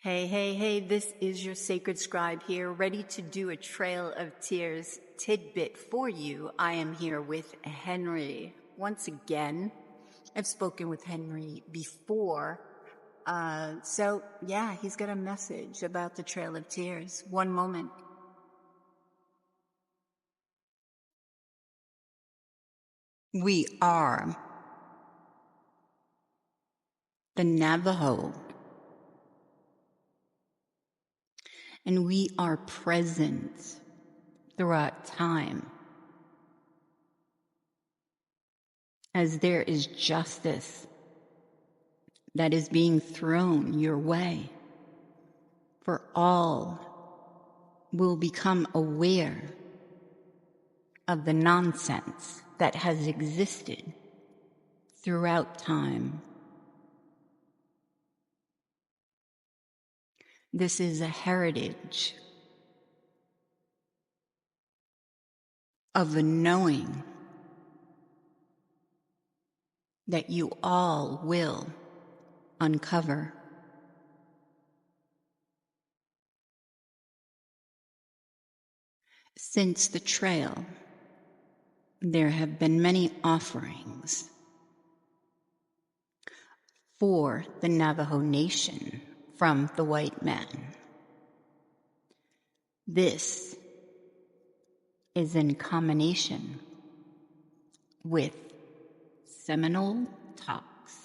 Hey, hey, hey, this is your sacred scribe here, ready to do a Trail of Tears tidbit for you. I am here with Henry. Once again, I've spoken with Henry before. So yeah, he's got a message about the Trail of Tears. One moment. We are the Navajo, and we are present throughout time as there is justice that is being thrown your way. For all will become aware of the nonsense that has existed throughout time. This is a heritage of the knowing that you all will uncover. Since the trail, there have been many offerings for the Navajo Nation from the white man. This is in combination with seminal talks.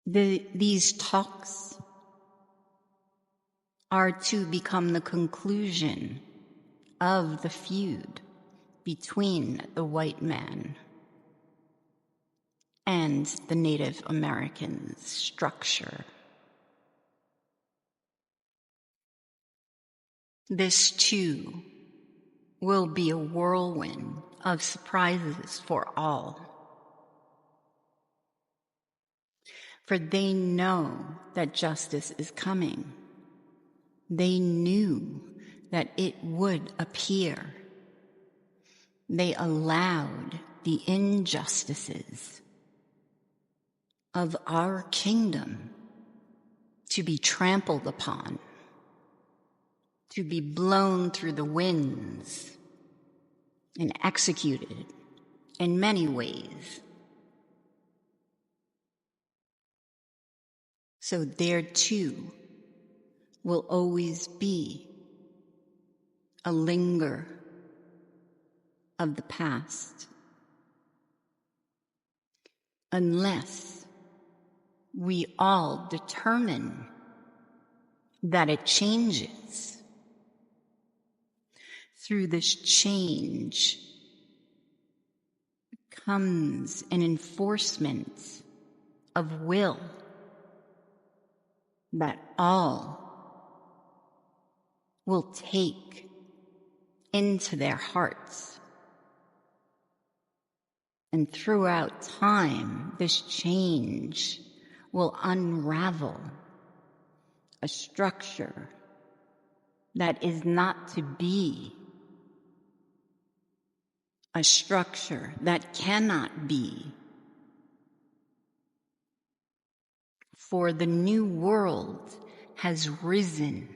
These talks are to become the conclusion of the feud between the white man and the Native American structure. This too will be a whirlwind of surprises for all. For they know that justice is coming. They knew that it would appear. They allowed the injustices of our kingdom to be trampled upon, to be blown through the winds and executed in many ways. So there too will always be a linger of the past, unless we all determine that it changes. Through this change comes an enforcement of will that all will take into their hearts. And throughout time, this change will unravel a structure that is not to be, a structure that cannot be. For the new world has risen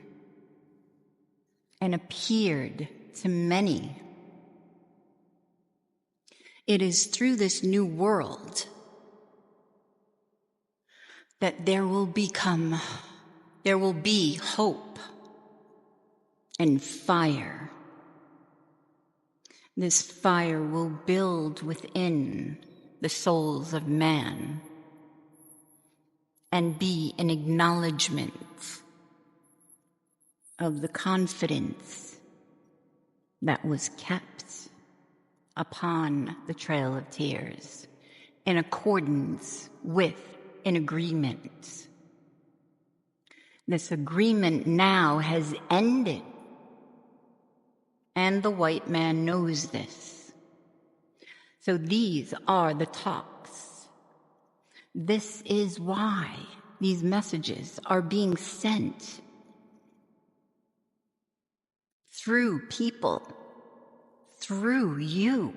and appeared to many. It is through this new world that there will be hope and fire. This fire will build within the souls of man and be an acknowledgement of the confidence that was kept upon the Trail of Tears in accordance with an agreement. This agreement now has ended, and the white man knows this. So these are the talks. This is why these messages are being sent through people, through you.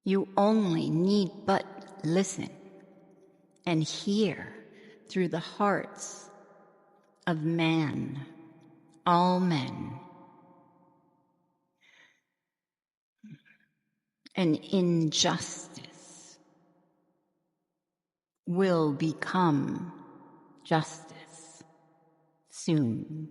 You only need but listen and hear through the hearts of man, all men, and injustice will become justice soon.